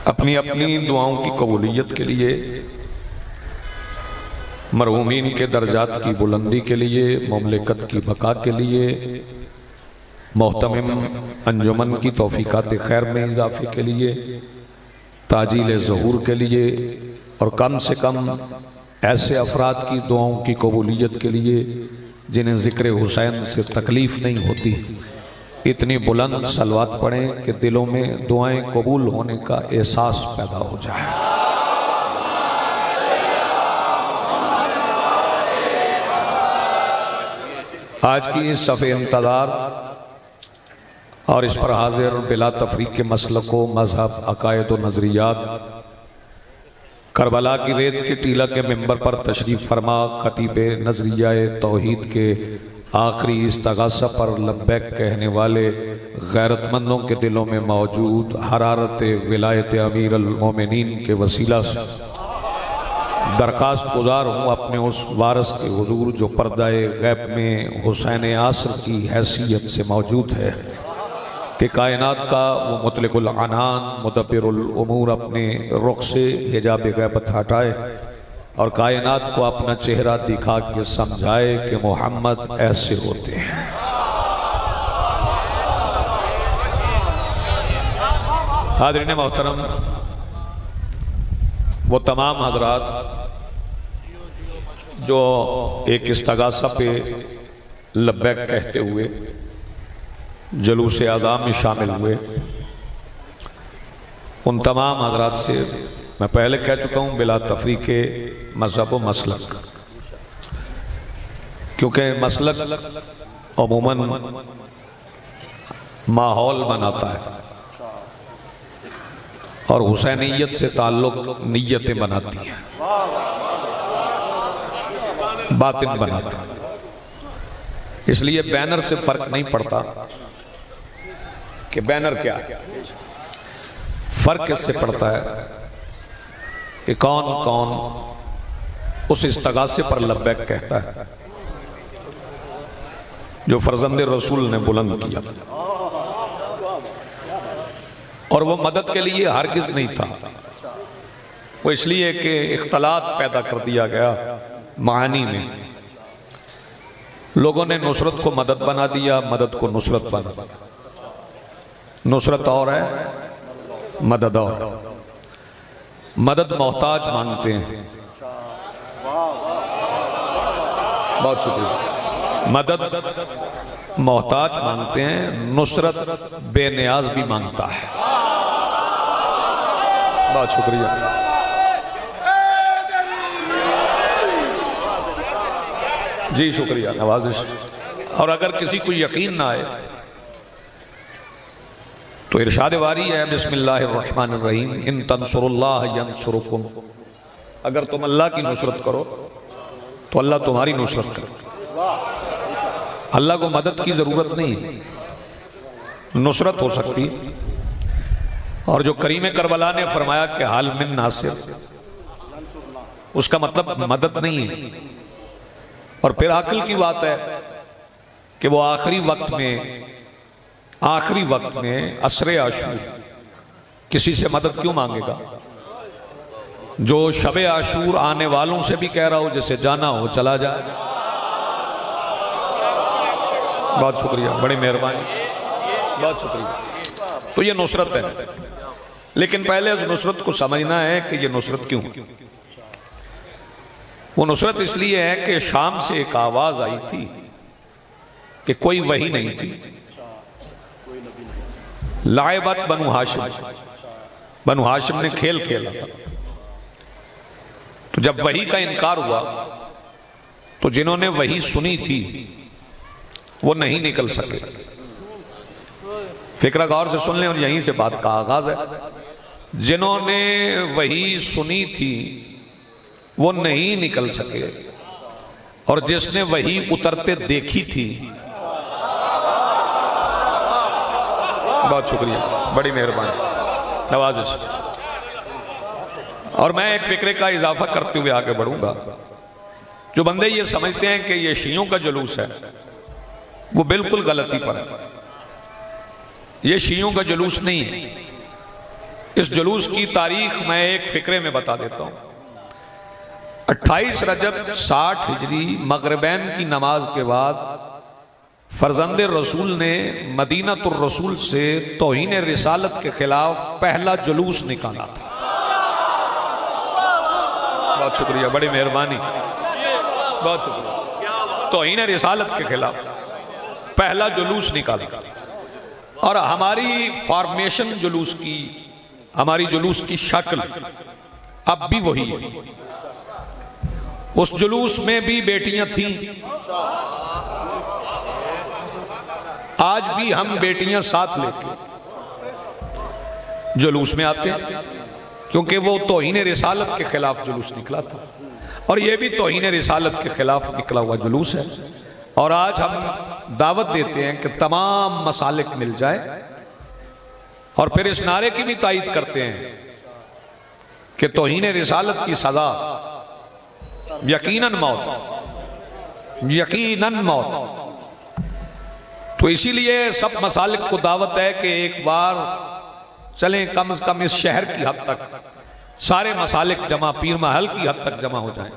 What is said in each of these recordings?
अपनी अपनी दुआओं की कबूलियत के लिए, मरहूमीन के दर्जात की बुलंदी के लिए, मुमलिकत की बका के लिए, मोहतमिम अंजुमन की तौफीकात खैर में इजाफे के लिए, ताजील ज़हूर के लिए और कम से कम ऐसे अफराद की दुआओं की कबूलियत के लिए जिन्हें ज़िक्र हुसैन से तकलीफ़ नहीं होती, इतनी बुलंद सलवात पढ़ें कि दिलों में दुआएं कबूल होने का एहसास पैदा हो जाए। आज की इस सफ़े इंतज़ार और इस पर हाजिर बिला तफरीक के मसलकों, मजहब, अकायद व नज़रियात, करबला की रेत के टीला के मिंबर पर तशरीफ़ फरमा खतीब नज़रिया तौहीद के आखिरी इस्तगासा पर लब्बैक कहने वाले गैरतमंदों के दिलों में मौजूद हरारत विलायत अमीर अल मोमिनीन के वसीला से दरख्वास्त गुजार हूँ अपने उस वारस के हुजूर जो पर्दाए गैब में हुसैन आसर की हैसियत से मौजूद है कि कायनात का वो मुतलिकुल अनान मुदब्बिरुल उमूर अपने रुख से हिजाब गैबत हटाए और कायनात को अपना चेहरा दिखा के समझाए कि मोहम्मद ऐसे होते हैं। हाज़रीन मोहतरम, वो तमाम हजरात जो एक इस्तगासा पे लब्बैक कहते हुए जुलूस आज़ाम में शामिल हुए, उन तमाम हजरात से मैं पहले कह चुका हूँ बिला तफरीक मजहब व मसलक, क्योंकि मसलक अमूमन माहौल बनाता है और हुसैनियत से ताल्लुक नीयतें बनाती हैं, बातिन बनाती हैं। इसलिए बैनर से फर्क नहीं पड़ता कि बैनर क्या है, फर्क इससे पड़ता है कि कौन कौन उस इस्तगासे पर लब्बैक कहता है जो फर्जंदे रसूल ने बुलंद किया। और वो मदद के लिए हरगिज़ नहीं था, वो इसलिए कि इख्तलात पैदा कर दिया गया मानी में। लोगों ने नुसरत को मदद बना दिया, मदद को नुसरत बना दिया। नुसरत और है, मदद और। मदद मोहताज मांगते हैं, बहुत शुक्रिया। मदद मोहताज मांगते हैं, नुसरत बेनियाज भी मांगता है। बहुत शुक्रिया। जी शुक्रिया, नवाजिश। और अगर किसी को यकीन ना आए तो इरशाद वारी है बिस्मिल्लाहिर्रहमानिर्रहीम, इन तंसुरुल्लाह यंसुरुकुम, अगर तुम अल्लाह की नुसरत करो तो अल्लाह तुम्हारी नुसरत करे। अल्लाह को मदद की जरूरत नहीं है, नुसरत हो सकती। और जो करीम करबला ने फरमाया कि हाल मिन नासिर, उसका मतलब मदद नहीं है। और फिर अक्ल की बात है कि वो आखिरी वक्त में असरे आशूर किसी से मदद क्यों मांगेगा? जो शबे आशूर आने वालों से भी कह रहा हो जैसे जाना हो चला जाए। बहुत शुक्रिया, बड़ी मेहरबानी, बहुत शुक्रिया। तो ये नुसरत है, लेकिन पहले उस नुसरत को समझना है कि ये नुसरत क्यों। वो नुसरत इसलिए है कि शाम से एक आवाज आई थी कि कोई वही नहीं थी। लाइबत बनु हाशिम ने खेल खेला था। तो जब वही का इनकार हुआ तो जिन्होंने वही सुनी थी वो नहीं निकल सके। फिक्रा गौर से सुन लें और यहीं से बात का आगाज है। जिन्होंने वही सुनी थी वो नहीं निकल सके, और जिसने वही उतरते देखी थी, बहुत शुक्रिया, बड़ी मेहरबानी, नवाजिश। और मैं एक फिक्रे का इजाफा करते हुए आगे बढ़ूंगा। जो बंदे ये समझते हैं कि ये शियों का जुलूस है, वो बिल्कुल गलती पर है। ये शियों का जुलूस नहीं है, इस जुलूस की तारीख मैं एक फिक्रे में बता देता हूं। 28 रजब 60 हिजरी मगरिबैन की नमाज के बाद फरजंदे रसूल ने मदीनातुर रसूल से तौहीन रिसालत के खिलाफ पहला जुलूस निकाला था। बहुत शुक्रिया, बड़ी मेहरबानी, बहुत शुक्रिया। तौहीन रिसालत के खिलाफ पहला जुलूस निकाला और हमारी फॉर्मेशन जुलूस की, हमारी जुलूस की शक्ल अब भी वही है। उस जुलूस में भी बेटियां थीं, आज भी हम बेटियां साथ लेके जुलूस में आते हैं, क्योंकि वो तौहीन रिसालत के खिलाफ जुलूस निकला था और ये भी तौहीन रिसालत के खिलाफ निकला हुआ जुलूस है। और आज हम दावत देते हैं कि तमाम मसालिक मिल जाए और फिर इस नारे की भी तायीद करते हैं कि तौहीन रिसालत की सजा यकीनन मौत, यकीनन मौत। तो इसीलिए सब मसालिक को दावत है कि एक बार चलें, कम से कम इस शहर की हद तक सारे मसालिक जमा, पीर महल की हद तक जमा हो जाएं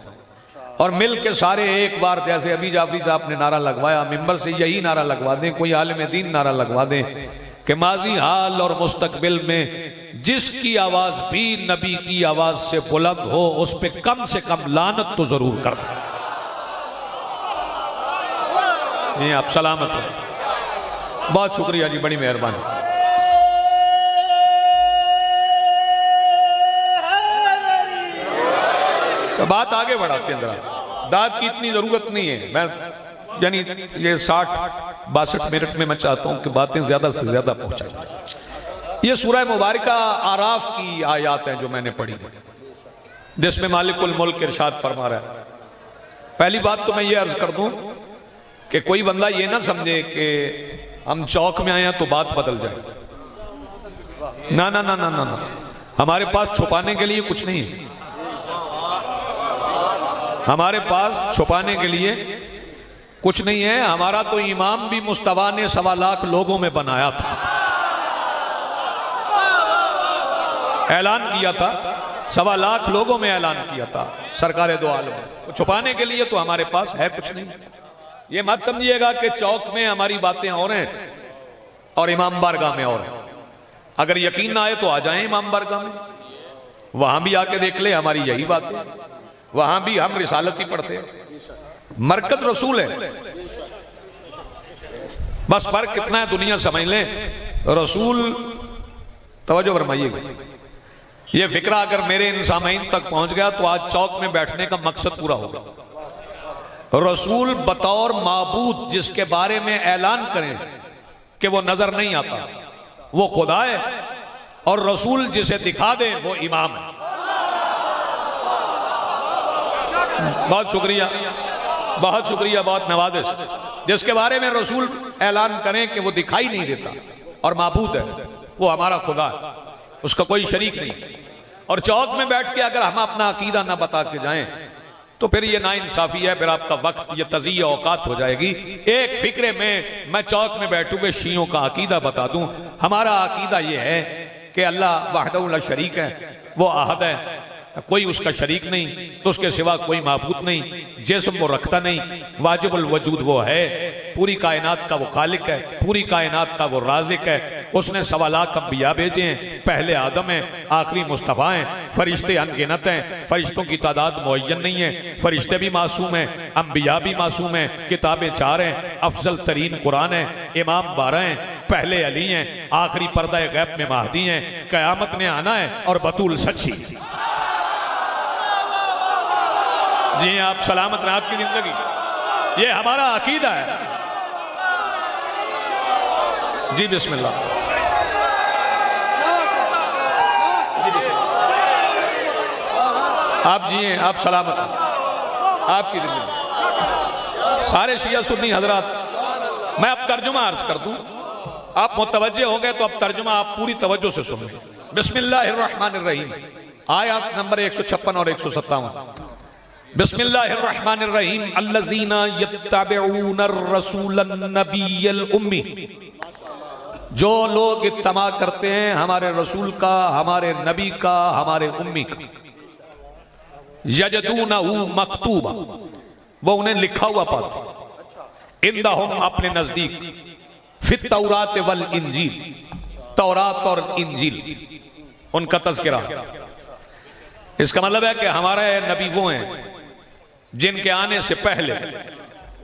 और मिल के सारे एक बार, जैसे अभी जाफरी साहब ने नारा लगवाया, मिंबर से यही नारा लगवा दें, कोई आलिम दीन नारा लगवा दें कि माजी, हाल और मुस्तकबिल में जिसकी आवाज भी नबी की आवाज से बुलंद हो उस पर कम से कम लानत तो जरूर कर दें। जी आप सलामत हो, बहुत शुक्रिया जी, बड़ी मेहरबानी। तो बात आगे बढ़ाते हैं जरा, दाद की इतनी जरूरत नहीं है। मैं यानी ये 60-62 मिनट में मैं चाहता हूं कि बातें ज्यादा से ज्यादा पहुंचाई। ये सूरह मुबारका आराफ की आयत है जो मैंने पढ़ी, जिसमें मालिकुल मुल्क इरशाद फरमा रहा है। पहली बात तो मैं ये अर्ज कर दूं कि कोई बंदा ये ना समझे कि हम चौक में आए हैं तो बात बदल जाए। ना ना ना ना ना, हमारे पास छुपाने के लिए कुछ नहीं है, हमारे पास छुपाने के लिए कुछ नहीं है। हमारा तो इमाम भी मुस्तफा ने 1.25 लाख लोगों में बनाया था, ऐलान किया था, 1.25 लाख लोगों में ऐलान किया था सरकारे दो आलम। तो छुपाने के लिए तो हमारे पास है कुछ नहीं। ये मत समझिएगा कि चौक में हमारी बातें और हैं और इमाम बारगाह में और हैं। अगर यकीन ना आए तो आ जाएं इमाम बारगाह में, वहां भी आके देख ले, हमारी यही बात है। वहां भी हम रिसालत ही पढ़ते हैं, मरकज रसूल है। बस फर्क कितना है दुनिया समझ लें, रसूल, तवज्जो फरमाइएगा, ये फिक्रा अगर मेरे इन सामईन तक पहुंच गया तो आज चौक में बैठने का मकसद पूरा होगा। रसूल बतौर माबूद जिसके बारे में ऐलान करें कि वो नजर नहीं आता, वो खुदा है, और रसूल जिसे दिखा दे वो इमाम है। बहुत शुक्रिया, बहुत शुक्रिया, बहुत नवाजिश। जिसके बारे में रसूल ऐलान करें कि वो दिखाई नहीं देता और माबूद है, वो हमारा खुदा है, उसका कोई शरीक नहीं। और चौक में बैठ के अगर हम अपना अकीदा ना बता के जाएं तो फिर ये नाइंसाफी है, फिर आपका वक्त, ये तज़िया औकात हो जाएगी। एक फिक्रे में मैं चौक में बैठू के शियों का अकीदा बता दूं। हमारा अकीदा ये है कि अल्लाह वहदहू ला शरीक है, वो अहद है, कोई उसका शरीक नहीं, तो उसके सिवा कोई माबूद नहीं, जिस्म वो रखता नहीं, वाजिबुल वजूद वो है, पूरी कायनात का वो खालिक है, पूरी कायनात का वो राज़िक है। उसने 1.25 लाख अंबिया भेजे हैं, पहले आदम है, आखिरी मुस्तफ़ा हैं, फरिश्ते अनगिनत हैं, फरिश्तों की तादाद मुअय्यन नहीं है, फरिश्ते भी मासूम हैं, अंबिया भी मासूम हैं, किताबें 4 हैं, अफजल तरीन कुरान है, इमाम 12 हैं, पहले अली हैं, आखिरी पर्दा गैब में महदी हैं, क़यामत ने आना है और बतूल सच्ची। जी आप सलामत रहें, आपकी जिंदगी, ये हमारा अकीदा है। जी बिस्मिल्लाह, जी बिस्मिल्लाह। आप जिए, आप सलामत हैं, आपकी जिंदगी। सारे शिया सुन्नी हजरात, मैं अब तर्जुमा अर्ज कर दूं, आप मुतवज्जे हो गए तो अब तर्जुमा आप पूरी तवज्जो से सुन लें। बिस्मिल्लाहिर्रहमानिर्रहीम, आयत नंबर 156 और 157। बिस्मिल्लाहिर्रहमानिर्रहीम, अल्लज़ीना यत्तबिऊनर रसूलन नबिय्यल उम्मी जो लोग इत्तमा करते हैं हमारे रसूल का, हमारे नबी का, हमारे उम्मी का, यजदूनहु मकतूबा, वो उन्हें लिखा हुआ पाते, इंदहुम अपने नजदीक, फित तौरात वल इंजील, तौरात और इंजील उनका तज़किरा। इसका मतलब है कि हमारे नबी वो हैं जिनके आने से पहले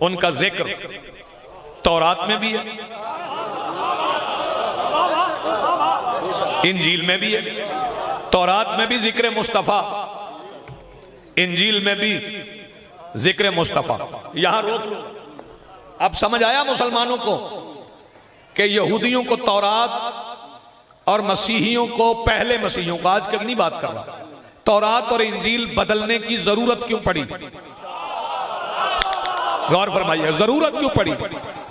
उनका जिक्र तौरात में भी है, इंजील में भी है। तौरात में भी जिक्र मुस्तफ़ा, इंजील में भी जिक्र मुस्तफ़ा। यहां रोक लो। अब समझ आया मुसलमानों को कि यहूदियों को तौरात और मसीहियों को, पहले मसीहियों को, आज की नहीं बात कर रहा, तौरात और इंजील बदलने की जरूरत क्यों पड़ी? गौर फरमाइए, जरूरत क्यों पड़ी?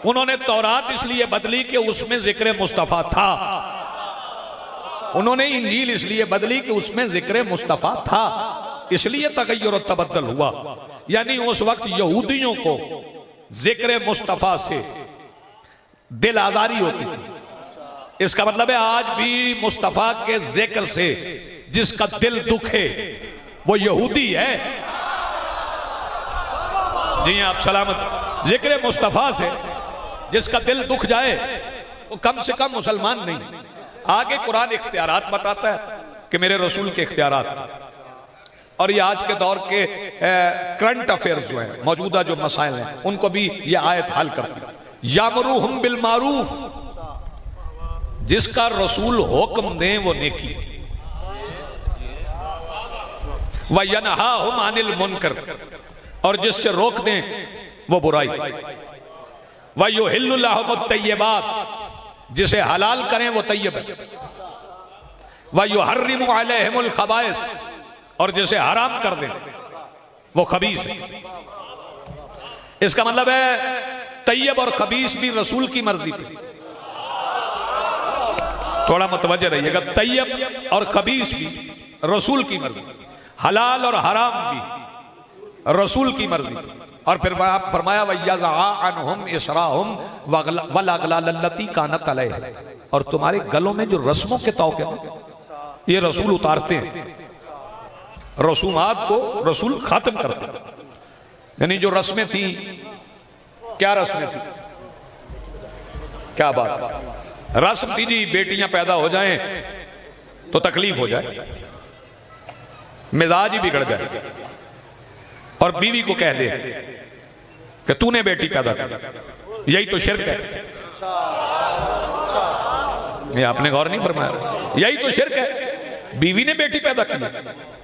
उन्होंने तौरात इसलिए बदली कि उसमें जिक्र मुस्तफ़ा था, उन्होंने इंजील इसलिए बदली कि उसमें जिक्र मुस्तफ़ा था, इसलिए तगय्युर और तबद्दुल हुआ। यानी उस वक्त यहूदियों को जिक्र मुस्तफ़ा से दिल आजारी होती थी। इसका मतलब है आज भी मुस्तफ़ा के जिक्र से जिसका दिल दुखे वो यहूदी है। जी आप सलामत। जिक्र मुस्तफ़ा से जिसका दिल दुख जाए वो कम से कम मुसलमान नहीं। आगे कुरान इख्तियारात बताता है कि मेरे रसूल के इख्तियारात, और ये आज के दौर के करंट अफेयर्स जो हैं, मौजूदा जो मसाइल हैं, उनको भी ये आयत हल करती है। यामरुहुम बिल मारूफ, जिसका रसूल हुक्म दे वो नेकी, व यनहाहुम अनिल मुनकर, और जिससे रोक दें वो बुराई, व युहिल्लु लहुमुत तय्यिबात, जिसे हलाल करें वो तय्यब है, व युहर्रिमु अलैहिमुल खबाइस, और जिसे हराम कर दें वो खबीस है। इसका मतलब है तय्यब और खबीस भी रसूल की मर्जी पे। थोड़ा मुतवज्जह रहिएगा, तय्यब और खबीस भी रसूल की मर्जी, हलाल और हराम भी रसूल की मर्जी। और फिर आप फरमाया वयज़अअनहुम इसराहुम वल अग़लाल लती कानत अलैहिम, और तुम्हारे गलों में जो रस्मों के तौके ये रसूल उतारते हैं, रसूमात को रसूल खत्म करते हैं। यानी जो रस्में थी, क्या रस्में थी, क्या बात, रस्म थी जी बेटियां पैदा हो जाएं तो तकलीफ हो जाए, मिजाज ही बिगड़ जाए, और बीवी को कह दे कि तूने बेटी पैदा की, यही तो शिर्क है। ये आपने गौर नहीं फरमाया, यही तो शिर्क है। बीवी ने बेटी पैदा की,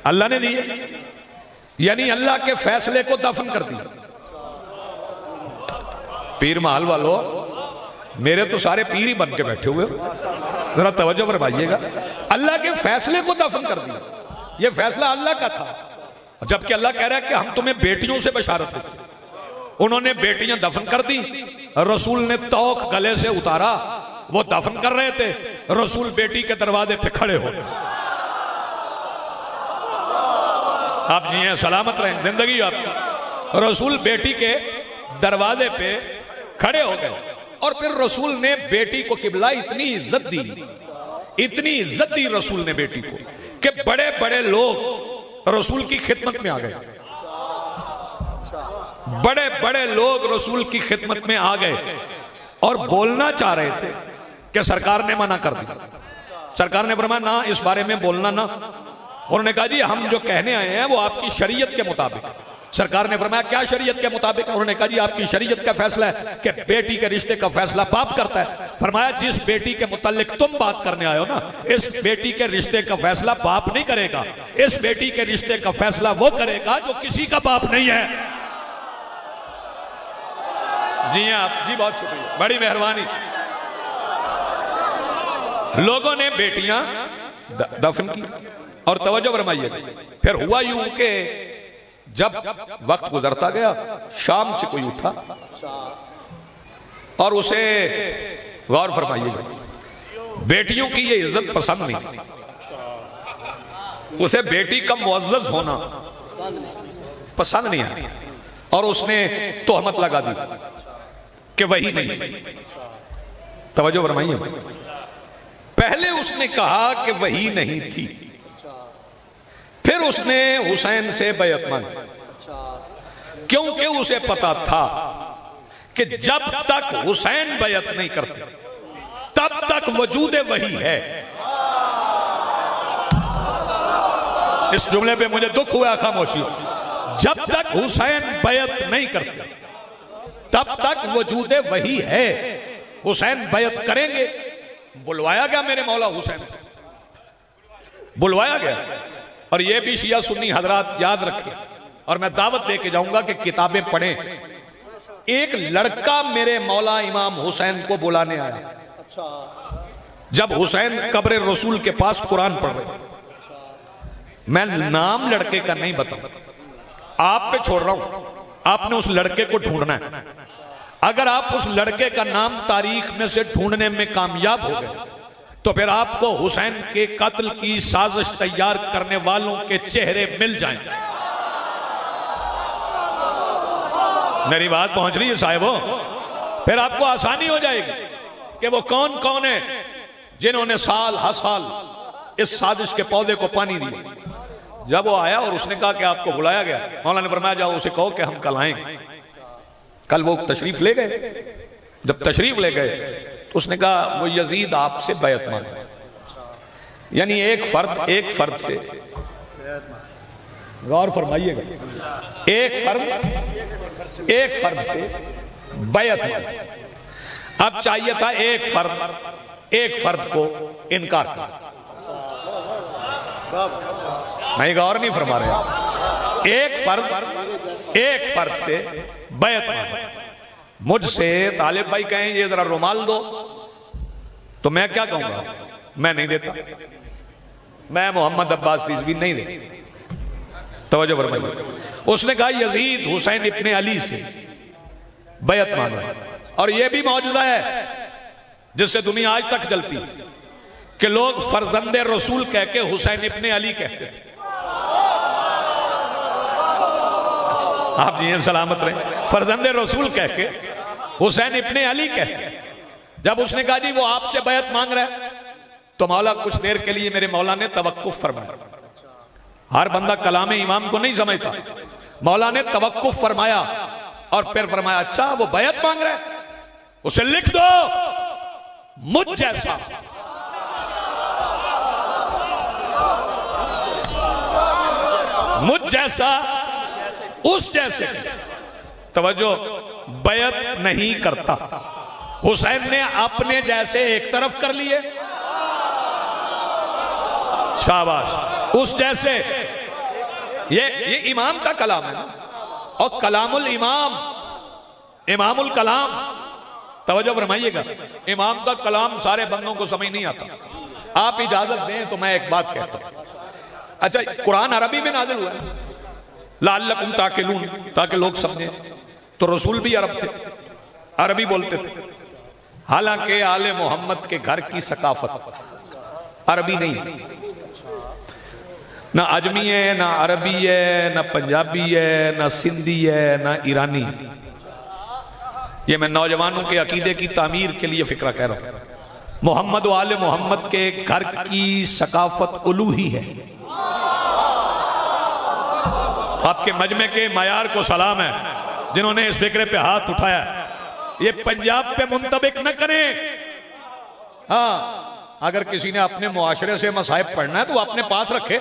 अल्लाह ने दी, यानी अल्लाह के फैसले को दफन कर दिया। पीर महल वालों, मेरे तो सारे पीर ही बन के बैठे हुए, जरा तवज्जो फरमाइएगा। अल्लाह के फैसले को दफन कर दिया, यह फैसला अल्लाह का था, जबकि अल्लाह कह रहा है कि हम तुम्हें बेटियों से बशारत देते। उन्होंने बेटियां दफन कर दी, रसूल ने तौक गले से उतारा, वो दफन कर रहे थे, रसूल बेटी के दरवाजे पे खड़े हो गए। आप जी हैं, सलामत रहें जिंदगी आपकी। रसूल बेटी के दरवाजे पे खड़े हो गए, और फिर रसूल ने बेटी को किबला इतनी इज्जत दी, इतनी इज्जत दी रसूल ने बेटी को, कि बड़े बड़े लोग रसूल की खिदमत में आ गए, बड़े बड़े लोग रसूल की खिदमत में आ गए, और बोलना चाह रहे थे कि सरकार ने मना कर दिया। सरकार ने फरमाया ना, इस बारे में बोलना ना। उन्होंने कहा जी हम जो कहने आए हैं वो आपकी शरीयत के मुताबिक। सरकार ने फरमाया क्या शरीयत के मुताबिक? उन्होंने कहा जी आपकी शरीयत का फैसला है कि बेटी के रिश्ते का फैसला बाप करता है। फरमाया जिस बेटी के मुतालिक तुम बात करने आए हो ना, इस बेटी के रिश्ते का फैसला बाप नहीं करेगा, इस बेटी के रिश्ते का फैसला वो करेगा जो किसी का बाप नहीं है। जी हाँ, जी बहुत शुक्रिया, बड़ी मेहरबानी। लोगों ने बेटियां दफन की, और तवज्जो फरमाइए, फिर हुआ यूं कि जब वक्त गुजरता गया, शाम से कोई उठा और उसे, गौर फरमाइएगा, बेटियों की ये इज्जत पसंद नहीं, उसे बेटी का मुअज़्ज़ज़ होना पसंद नहीं आया, और उसने तोहमत लगा दी कि वही नहीं। तवज्जो फरमाइए, पहले उसने कहा कि वही नहीं थी, फिर उसने हुसैन से बैत मांगी, क्योंकि उसे पता था कि जब तक हुसैन बैत नहीं करते तब तक वजूद वही है। इस जुमले पे मुझे दुख हुआ, खामोशी। जब तक हुसैन बैत नहीं करते तब तक वजूद वही है। हुसैन बैत करेंगे, बुलवाया गया मेरे मौला हुसैन, बुलवाया गया। और ये भी शिया सुन्नी हजरात याद रखें, और मैं दावत दे के जाऊंगा कि किताबें पढ़ें। एक लड़का मेरे मौला इमाम हुसैन को बुलाने आया जब हुसैन कब्र रसूल के पास कुरान पढ़ रहे। मैं नाम लड़के का नहीं बताऊं, आप पे छोड़ रहा हूं, आपने उस लड़के को ढूंढना है। अगर आप उस लड़के का नाम तारीख में से ढूंढने में कामयाब हो गए तो फिर आपको हुसैन के कत्ल की साजिश तैयार करने वालों के चेहरे मिल जाएंगे। मेरी बात पहुंच रही है साहिबों? फिर आपको आसानी हो जाएगी कि वो कौन कौन है जिन्होंने साल हर साल इस साजिश के पौधे को पानी दिया। जब वो आया और उसने कहा कि आपको बुलाया गया, मौला ने फरमाया जाओ उसे कहो कि हम कल आएंगे। कल वो तशरीफ ले गए। जब तशरीफ ले गए तो उसने कहा वो यजीद आपसे बैत मांगे, यानी एक फर्द से, गौर फरमाइएगा, एक फर्द से बैत मांगे। अब चाहिए था एक फर्द को इनकार कर। नहीं, गौर नहीं फरमा रहे। एक फर्द से बैत मांगे। मुझसे तालिब भाई कहें ये जरा रुमाल दो तो मैं क्या कहूंगा? मैं नहीं देता, मैं मोहम्मद अब्बास रिजवी नहीं देता। तवज्जो फरमाइए। उसने कहा यजीद हुसैन इब्ने अली से बैत मांगा। और यह भी मौजूदा है जिससे दुनिया आज तक चलती कि लोग फर्जंदे रसूल कह के हुसैन इब्ने अली कहते थे। आप जी सलामत रहे। फर्जंदे रसूल कह के हुसैन इब्ने अली कहते। जब उसने कहा जी वो आपसे बैत मांग रहा है तो मौला कुछ देर के लिए मेरे मौला ने तवक्कुफ फरमाया। हर बंदा कलाम इमाम को नहीं समझता। मौला ने तवक्कुफ फरमाया और फिर फरमाया अच्छा वो बैत मांग रहा है, उसे लिख दो मुझ जैसा उस जैसे तवज्जो बैत नहीं करता। हुसैन ने अपने जैसे एक तरफ कर लिए, शाबाश, उस जैसे। ये इमाम का कलाम है ना, और कलामुल इमाम, इमामुल कलाम। तवज्जो फरमाइएगा, इमाम का कलाम सारे बंदों को समझ नहीं आता। आप इजाजत दें तो मैं एक बात कहता हूं। अच्छा, कुरान अरबी में नाज़िल हुआ है लअल्लकुम ताक़िलून, ताकि लोग समझें। तो रसूल भी अरब थे, अरबी बोलते थे। हालांकि आले मोहम्मद के घर की सकाफत अरबी नहीं है, ना अजमी है, ना अरबी है, ना पंजाबी है, ना सिंधी है, ना ईरानी है। ये मैं नौजवानों के अकीदे की तामीर के लिए फिक्रा कह रहा हूं। मोहम्मद व आले मोहम्मद के घर की सकाफत उलूही है। आपके मजमे के मायार को सलाम है जिन्होंने इस फिक्रे पे हाथ उठाया। ये पंजाब पे मुंतबिक न करें। हाँ, अगर किसी ने अपने मुआशरे से मसाइब पढ़ना है तो वो अपने पास रखे।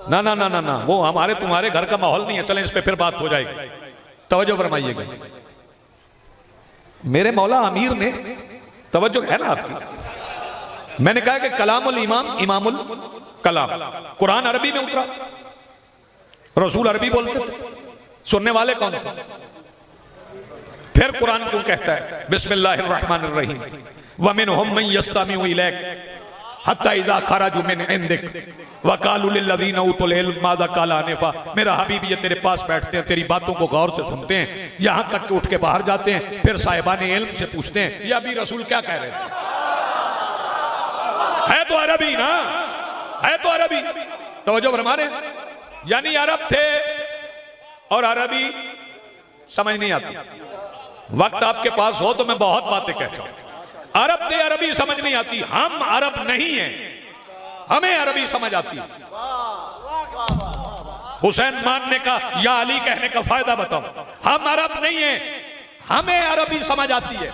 ना ना ना ना ना, वो हमारे तुम्हारे घर का माहौल नहीं है। चलें इस पे फिर बात हो जाएगी। तवज्जो फरमाइएगा। मेरे मौला अमीर ने, तवज्जो है ना आपकी, मैंने कहा कि कलामुल इमाम, इमामुल कलाम। कुरान अरबी में उतरा, रसूल अरबी बोलते थे, सुनने वाले कौन थे? फिर कुरान क्यों कहता है बिस्मिल्लाहिर्रहमानिर्रहीम व मिनहुम मन यस्तमिउ इलैक हत्ता इज़ा खरजू मिन इंदिक व क़ालू लिल्लज़ीना उतुल इल्म माज़ा क़ाल आनिफ़ा। मेरा हबीब ये तेरे पास बैठते हैं, तेरी बातों को गौर से सुनते हैं, यहां तक कि उठ के बाहर जाते हैं, फिर साहिबाने इल्म से पूछते हैं ये अभी रसूल क्या कह रहे थे। है तो अरबी ना, है तो अरबी। तवज्जो फरमा रहे हैं, यानी अरब थे और अरबी समझ नहीं आती। वक्त आपके पास हो तो मैं बहुत बातें कहता हूं, अरब थे, अरबी समझ नहीं आती। हम अरब नहीं हैं, हमें अरबी समझ आती है। हुसैन मानने का या अली कहने का फायदा बताओ। हम अरब नहीं हैं, हमें अरबी समझ आती है।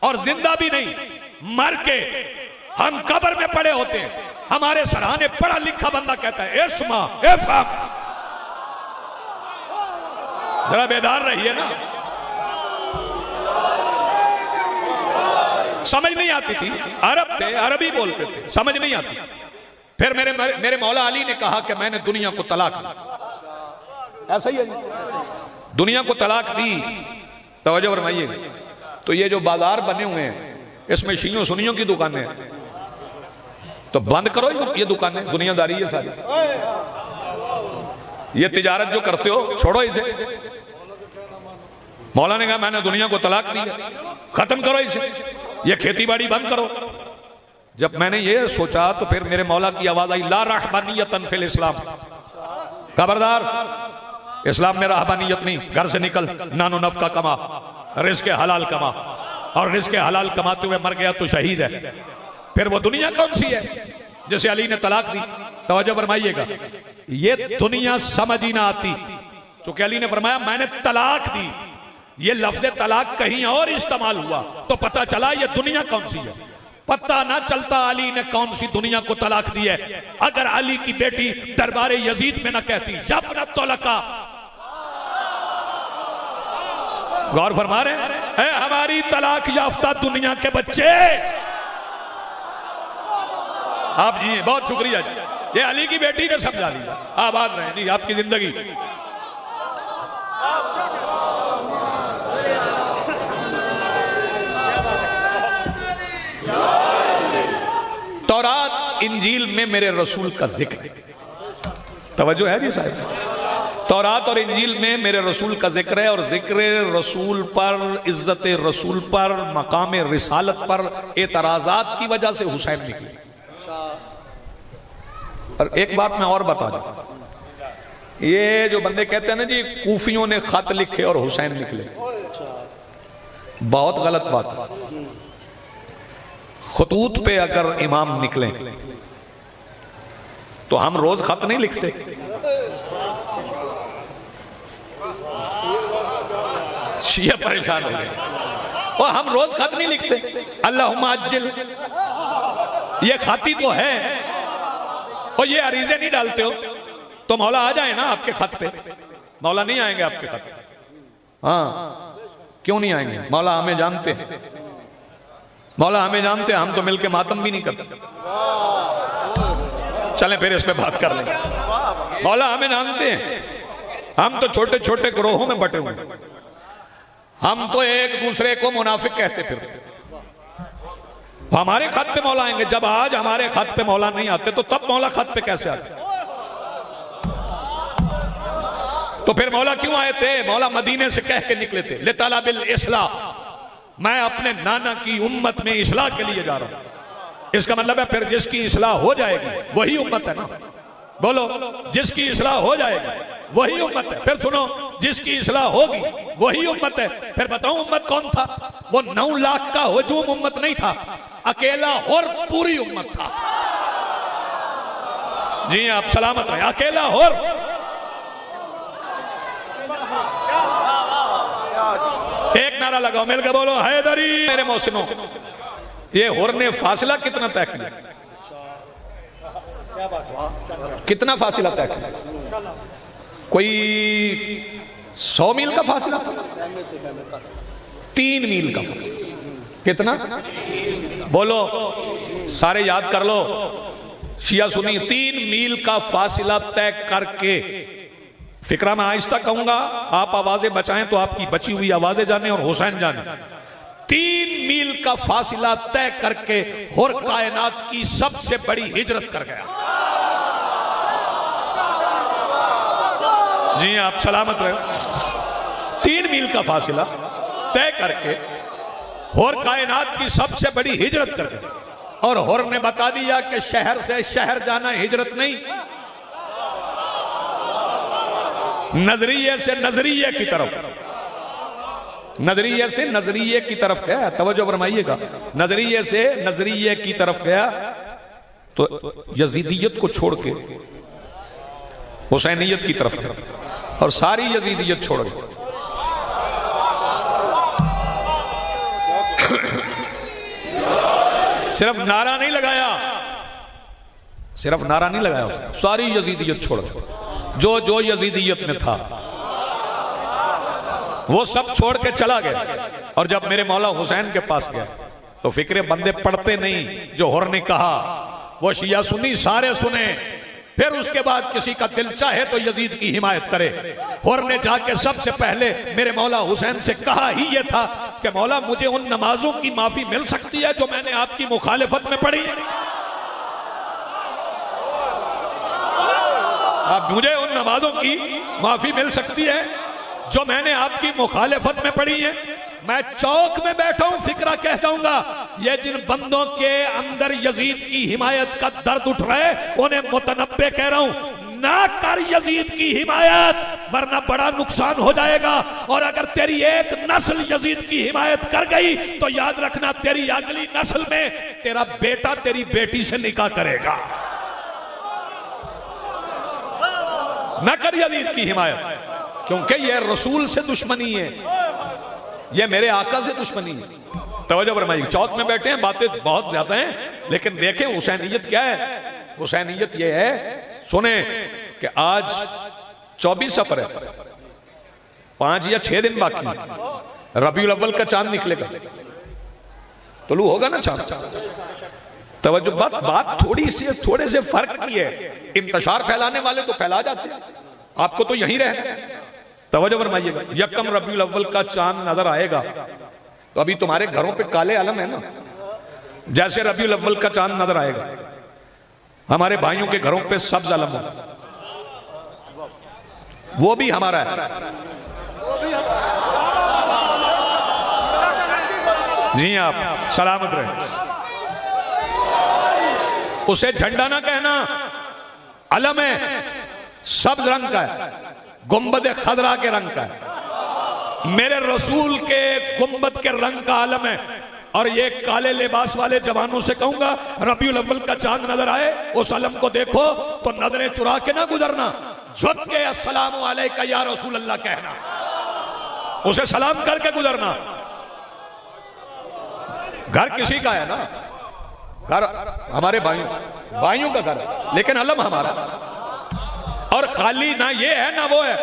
और जिंदा भी नहीं, मर के हम कब्र में पड़े होते हैं, हमारे सराहने पढ़ा लिखा बंदा कहता है इस्मा इफ़हम। जरा बेदार रहिए ना। समझ नहीं आती थी, अरब थे, अरबी बोलते थे, समझ नहीं आती। फिर मेरे मौला अली ने कहा कि मैंने दुनिया को तलाक दी। ऐसा ही है, दुनिया को तलाक दी। तवज्जो फरमाइए। तो ये जो बाजार बने हुए हैं इसमें शियों सुनियों की दुकानें हैं, तो बंद करो ये दुकानें, दुनियादारी है सारी। ये तिजारत जो करते हो छोड़ो इसे। मौला ने कहा मैंने दुनिया को तलाक दी, खत्म करो इसे, ये खेतीबाड़ी बंद करो। जब मैंने ये सोचा तो फिर मेरे मौला की आवाज आई, ला रहबानियतन फिल इस्लाम। खबरदार, इस्लाम में रहबानियत नहीं। घर से निकल, नानो नफका कमा, रिज़्क़ हलाल कमा, और रिज़्क़ हलाल कमाते हुए मर गया तो शहीद है। फिर वो दुनिया कौन सी है जिसे अली ने तलाक दी? तवज्जो फरमाइएगा, ये दुनिया समझ ही ना आती। चूंकि अली ने फरमाया मैंने तलाक दी, ये लफ्ज तलाक कहीं और इस्तेमाल हुआ तो पता चला ये दुनिया कौन सी है। पता ना चलता अली ने कौन सी दुनिया को तलाक दी है अगर अली की बेटी दरबार यजीद में ना कहती यब्न तलका। गौर फरमा रहे हैं, हमारी तलाक याफ्ता दुनिया के बच्चे। आप जी बहुत शुक्रिया जी, ये अली की बेटी ने समझा दिया। आबाद रहे जी आपकी जिंदगी। तौरात इंजील में मेरे रसूल का जिक्र, तवज्जो है जी साहब। तौरात और इंजील में मेरे रसूल का जिक्र है, और जिक्र रसूल पर, इज्जत रसूल पर, मकाम रिसालत पर एतराजात की वजह से हुसैन निकले। और एक बात मैं और बता दूं, ये जो बंदे कहते हैं ना जी कूफियों ने खत लिखे और हुसैन निकले, बहुत गलत बात है। खतूत पे अगर इमाम निकले तो हम रोज खत नहीं लिखते। शिया परेशान हो गए, और हम रोज खत नहीं लिखते। अल्लाहुम्मा अज्जिल, ये खाती तो है, और ये अरीजे नहीं डालते हो तो मौला आ जाए ना आपके खत पे। मौला नहीं आएंगे आपके खत पे। हाँ, क्यों नहीं आएंगे? मौला हमें जानते हैं, मौला हमें जानते हैं, हम तो मिलके मातम भी नहीं करते। चलें फिर इस पे बात कर लेंगे। मौला हमें जानते हैं, हम तो छोटे छोटे ग्रोहों में बटे हुए, हम तो एक दूसरे को मुनाफिक कहते फिरते। हमारे खत पे मौला आएंगे। जब आज हमारे खत पे मौला नहीं आते तो तब मौला खत पे कैसे आते? तो फिर मौला क्यों आए थे? मौला मदीने से कह के निकले थे, ले तलबिल इस्लाह, मैं अपने नाना की उम्मत में इस्लाह के लिए जा रहा हूं। इसका मतलब है फिर जिसकी इस्लाह हो जाएगी वही उम्मत है ना। बोलो, जिसकी इस्लाह हो जाएगी वही उम्मत है। फिर सुनो, जिसकी इस्लाह होगी वही उम्मत है। फिर बताऊं उम्मत कौन था? वो 9 लाख का हुजूम उम्मत नहीं था, अकेला और पूरी उम्मत था। जी आप सलामत रहे। अकेला और एक नारा लगाओ, मिलकर बोलो हैदरी। मेरे मोहसिनों, ये हुर ने फासला कितना तय किया? कितना फासला तय किया? कोई 100 मील का फासला था? 3 मील का फासला। कितना? बोलो, सारे याद कर लो, शिया सुनी। 3 मील का फासला तय करके, फिक्रा में आहिस्ता कहूंगा, आप आवाजें बचाएं तो आपकी बची हुई आवाजें जाने और हुसैन जाने। 3 मील का फासला तय करके हुर कायनात की सबसे बड़ी हिजरत कर गया। जी आप सलामत रहे। 3 मील का फासला तय करके हुर कायनात की सबसे बड़ी हिजरत कर गया। और हुर ने बता दिया कि शहर से शहर जाना हिजरत नहीं, नजरिए से नजरिए की तरफ। नजरिए से नजरिए की तरफ गया, तवज्जो फरमाइएगा, नजरिए से नजरिए की तरफ गया तो यजीदियत को छोड़ के हुसैनियत की तरफ गया और सारी यजीदियत छोड़ गई। सिर्फ नारा नहीं लगाया, सिर्फ नारा नहीं लगाया, सारी यजीदियत छोड़ गई। जो जो यजीदियत में था वो सब छोड़ के चला गया। और जब मेरे मौला हुसैन के पास गया तो फिक्रे बंदे पढ़ते नहीं, जो हुर ने कहा वो शिया सुनी सारे सुने। फिर उसके बाद किसी का दिल चाहे तो यजीद की हिमायत करे। हुर ने जाके सबसे पहले मेरे मौला हुसैन से कहा ही ये था कि मौला मुझे उन नमाजों की माफी मिल सकती है जो मैंने आपकी मुखालिफत में पढ़ी है। आप मुझे उन नमाजों की माफी मिल सकती है जो मैंने आपकी मुखालिफत में पढ़ी है। मैं चौक में बैठा हूं, फिक्रा कह जाऊंगा, ये जिन बंदों के अंदर यजीद की हिमायत का दर्द उठ रहा है उन्हें मुतनब्बे कह रहा हूं, ना कर यजीद की हिमायत वरना बड़ा नुकसान हो जाएगा। और अगर तेरी एक नस्ल यजीद की हिमायत कर गई तो याद रखना तेरी अगली नस्ल में तेरा बेटा तेरी बेटी से निकाह करेगा। ना कर यजीद की हिमायत, क्योंकि ये रसूल से दुश्मनी है, ये मेरे आका से दुश्मनी है। तवज्जो फरमाइए, चौक में बैठे हैं, बातें बहुत ज्यादा हैं, लेकिन देखें हुसैनियत क्या है। हुसैनियत ये है, सुने कि आज 24 सफर है, 5 या 6 दिन बाकी, रबीउल अव्वल का चांद निकलेगा, तुलू होगा ना चांद। तवज्जो, बात थोड़े से फर्क की है। इंतशार फैलाने वाले तो फैला जाते हैं, आपको तो यहीं रहना। तवज्जो फरमाइएगा, यकम रबीउल अव्वल का चांद नजर आएगा तो अभी तुम्हारे घरों पे काले आलम है ना, जैसे रबीउल अव्वल का चांद नजर आएगा हमारे भाइयों के घरों पे सब्ज आलम हो, वो भी हमारा है। जी आप सलामत रहे। उसे झंडा ना कहना, अलम है, सब्ज रंग का है, गुंबद खदरा के रंग का है, मेरे रसूल के गुंबद के रंग का आलम है। और ये काले लिबास वाले जवानों से कहूंगा, रबीउल अव्वल का चांद नजर आए उस आलम को देखो तो नजरें चुरा के ना गुजरना, झुक के अस्सलामु अलैका या रसूल अल्लाह कहना, उसे सलाम करके गुजरना। घर किसी का है ना, घर हमारे भाइयों का घर है, लेकिन अलम हमारा। और खाली ना ये है ना वो है,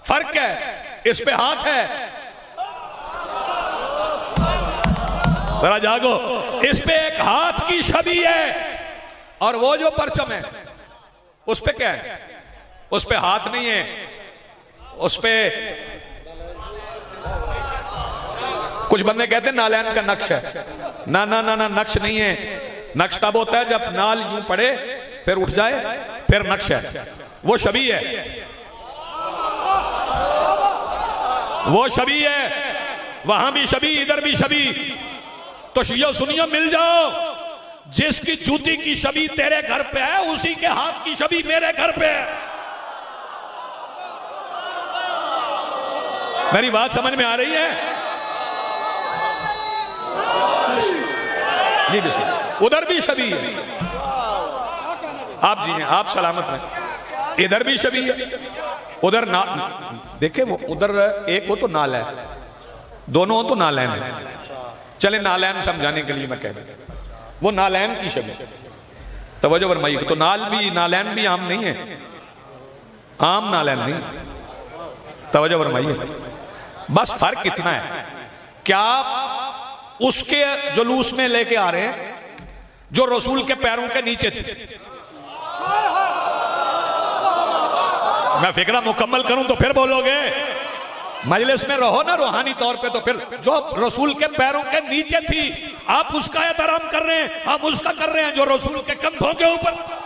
फर्क है, इस पे हाथ है, जरा जागो, इस पे एक हाथ की छवि है और वो जो परचम है उस पे क्या है, उस पे हाथ नहीं है, उस पे कुछ बंदे कहते हैं नालैन का नक्श है। ना ना ना ना, नक्श नहीं है। नक्श तब होता है जब नाल यूं पड़े फिर उठ जाए, फिर नक्श है, वो छवि है, वो छवि है, वहां भी छवि इधर भी छवि। तो शियो सुनियो मिल जाओ, जिसकी जूती की छवि तेरे घर पे है उसी के हाथ की छवि मेरे घर पे है। मेरी बात समझ में आ रही है? जी बिल्कुल, उधर भी छवि है, आप जी हैं, आप सलामत हैं, इधर भी छवि है, उधर ना देखे, वो उधर एक हो तो नाल है, दोनों हो तो नालैन है। चले नालैन समझाने के लिए मैं कह रहा, वो नालैन की छवि। तवज्जो फरमाइए, तो नालैन भी आम नहीं है, आम नालैन नहीं। तवज्जो फरमाइए, बस फर्क इतना है, क्या उसके जुलूस में लेके आ रहे हैं जो रसूल के पैरों के नीचे थे। मैं फिक्रा मुकम्मल करूं तो फिर बोलोगे, मजलिस में रहो ना रूहानी तौर पे, तो फिर जो रसूल के पैरों के नीचे थी आप उसका एहतराम कर रहे हैं, हम उसका कर रहे हैं जो रसूल के कंधों के ऊपर।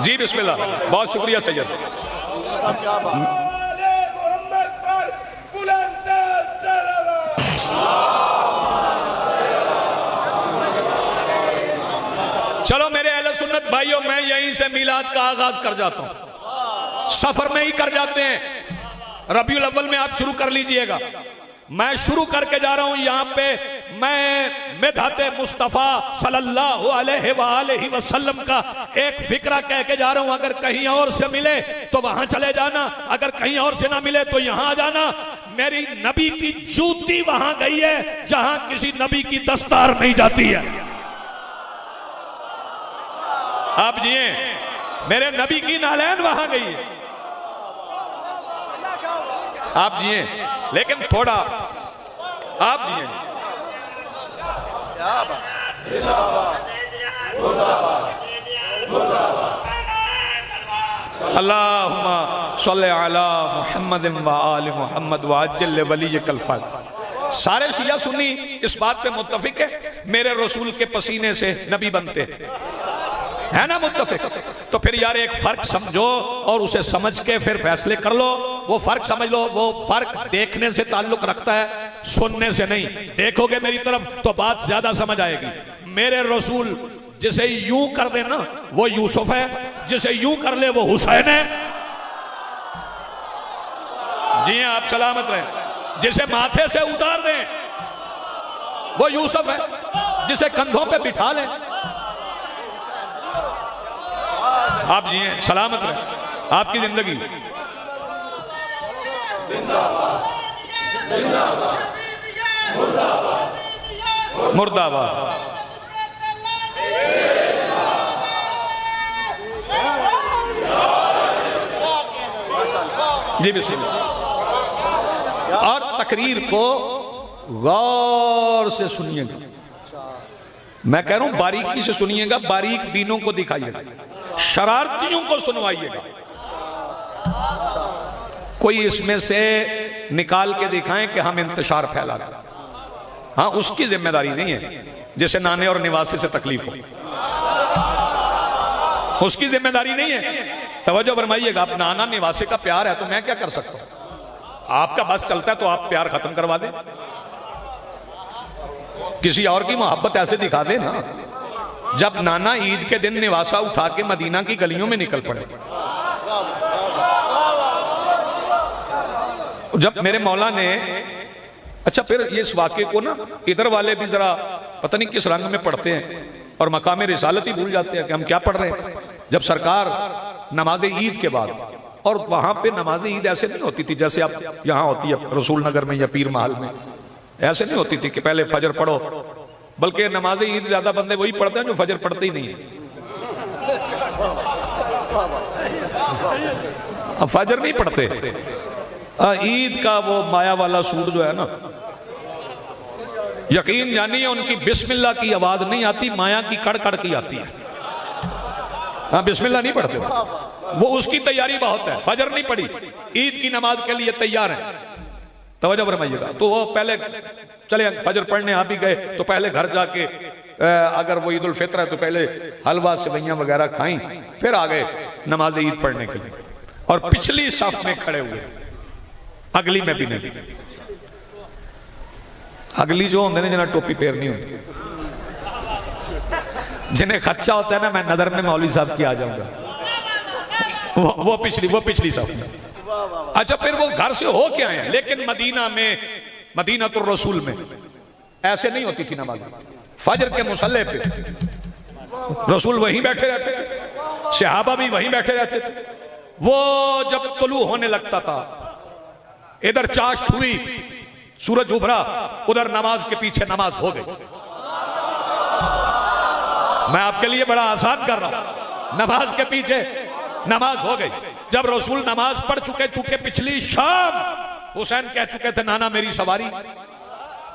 जी बिस्मिल्लाह, बहुत शुक्रिया सैयद। चलो मेरे अहले सुन्नत भाइयों, मैं यहीं से मिलाद का आगाज कर जाता हूं, सफर में ही कर जाते हैं। रबीउल अव्वल में आप शुरू कर लीजिएगा। मैं शुरू करके जा रहा हूं यहां पे। मैं मिदहत मुस्तफा सल्लल्लाहु अलैहि वसल्लम का एक फिक्रा कह के जा रहा हूं। अगर कहीं और से मिले तो वहां चले जाना, अगर कहीं और से ना मिले तो यहां आ जाना। मेरी नबी की जूती वहां गई है जहां किसी नबी की दस्तार नहीं जाती है। आप जिए, मेरे नबी की नालैन वहां गई है। आप जिए, लेकिन थोड़ा आप जिए। अल्लाहुम्मा सल्ली अला मुहम्मद व आलि मुहम्मद व अज्जिल वलियकल फज़ल। सारे शिया सुन्नी इस बात पे मुत्तफिक है, मेरे रसूल के पसीने से नबी बनते है ना, मुत्तफिक। तो फिर यार एक फर्क समझो और उसे समझ के फिर फैसले कर लो। वो फर्क समझ लो। वो फर्क देखने से ताल्लुक रखता है, सुनने से नहीं। देखोगे मेरी तरफ तो बात ज्यादा समझ आएगी। मेरे रसूल जिसे यूं कर दे ना वो यूसुफ है, जिसे यूं कर ले वो हुसैन है। जी आप सलामत रहे। जिसे माथे से उतार दें वो यूसुफ है, जिसे कंधों पे बिठा लें। आप जिए सलामत रहे, आपकी जिंदगी मुर्दाबाद। जी बिस्मिल्लाह। और तकरीर को गौर से सुनिएगा। मैं कह रहा हूं बारीकी से सुनिएगा, बारीक बीनों को दिखाइएगा, शरारतियों को सुनवाइएगा। कोई इसमें से निकाल के दिखाएं कि हम इंतशार फैला रहे। हाँ, उसकी जिम्मेदारी नहीं है जैसे नाने और निवासी से तकलीफ हो, उसकी जिम्मेदारी नहीं है। तवज्जो फरमाइएगा। आप नाना निवासी का प्यार है तो मैं क्या कर सकता हूं? आपका बस चलता है तो आप प्यार खत्म करवा दें, किसी और की मोहब्बत ऐसे दिखा दे ना। जब नाना ईद के दिन निवासा उठा के मदीना की गलियों में निकल पड़े, जब मेरे मौला ने, अच्छा फिर ये इस वाक़े को ना इधर वाले भी जरा पता नहीं किस रंग में पढ़ते हैं और मकाम रिसालत ही भूल जाते हैं कि हम क्या पढ़ रहे हैं। जब सरकार नमाज ईद के बाद, और वहां पे नमाज ईद ऐसे नहीं होती थी जैसे अब यहाँ होती है रसूल नगर में या पीर महल में। ऐसे नहीं होती थी कि पहले फजर पढ़ो, बल्कि नमाज ईद ज्यादा बंदे वही पढ़ते हैं जो फजर पढ़ते ही नहीं है। अब फजर नहीं पढ़ते। ईद का वो माया वाला सूट जो है ना, यकीन जानिए उनकी बिस्मिल्लाह की आवाज नहीं आती, माया की कड़कड़ की आती है। हाँ, बिस्मिल्लाह नहीं पढ़ते वो, उसकी तैयारी बहुत है। फजर नहीं पढ़ी, ईद की नमाज के लिए तैयार है। तवज्जो फरमाइएगा। तो वो पहले चले फजर पढ़ने आ भी गए तो पहले घर जाके अगर वो ईद उल फित्र है तो पहले हलवा सेवइयां वगैरह खाई, फिर आ गए नमाज ईद पढ़ने के लिए। और पिछली सफ में खड़े हुए, अगली में भी नहीं। अगली जो होंगे ना जिन्हें टोपी फेरनी होती, जिन्हें खर्चा होता है ना, मैं नजर में मौलवी साहब की आ जाऊंगा, वो पिछली सफ में। अच्छा फिर वो घर से हो के आए, लेकिन मदीना में, मदीनातुर रसूल में ऐसे नहीं होती थी नमाज। फजर के मुसल्ले पे रसूल वहीं बैठे रहते थे, सहाबा भी वहीं बैठे रहते थे। वो जब तुलू होने लगता था, इधर चाश्त हुई, सूरज उभरा, उधर नमाज के पीछे नमाज हो गई। मैं आपके लिए बड़ा आसान कर रहा हूं, नमाज के पीछे नमाज हो गई। जब रसूल नमाज पढ़ चुके पिछली शाम हुसैन कह चुके थे नाना मेरी सवारी,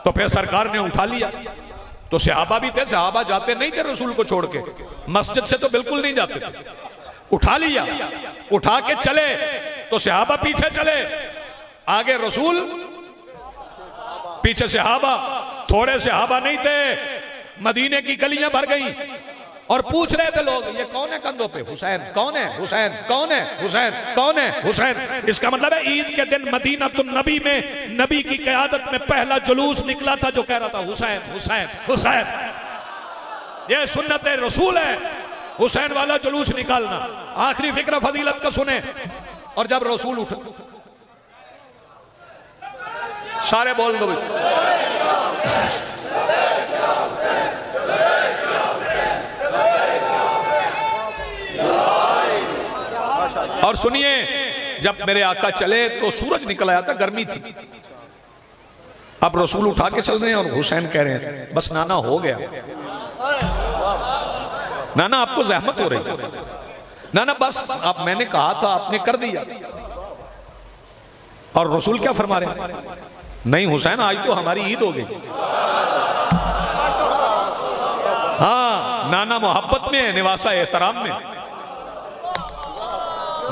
तो फिर सरकार ने उठा लिया। तो सहाबा भी थे, सहाबा जाते नहीं थे रसूल को छोड़ के, मस्जिद से तो बिल्कुल नहीं जाते थे। उठा लिया, उठा के चले तो सहाबा पीछे चले, आगे रसूल, पीछे सहाबा। थोड़े सहाबा नहीं थे, मदीने की गलियां भर गई। और पूछ रहे थे लोग ये कौन है कंधों पे, हुसैन कौन है, हुसैन कौन है, हुसैन कौन है, हुसैन। इसका मतलब है ईद के दिन मदीना तुम नबी में नबी की क़यादत में पहला जुलूस निकला था जो कह रहा था हुसैन हुसैन हुसैन। ये सुन्नत रसूल है, हुसैन वाला जुलूस निकालना। आखिरी फिक्र फजीलत का सुने। और जब रसूल उठे सारे बोल दो और सुनिए, जब मेरे आका चले तो सूरज निकल आया था, गर्मी थी। अब रसूल उठा के चल रहे हैं और हुसैन कह रहे हैं बस नाना हो गया, नाना आपको जहमत हो रही है, नाना बस आप मैंने कहा था आपने कर दिया। और रसूल क्या फरमा रहे हैं, नहीं हुसैन आज तो हमारी ईद हो गई। हाँ, नाना मोहब्बत में, निवासा एहतराम में,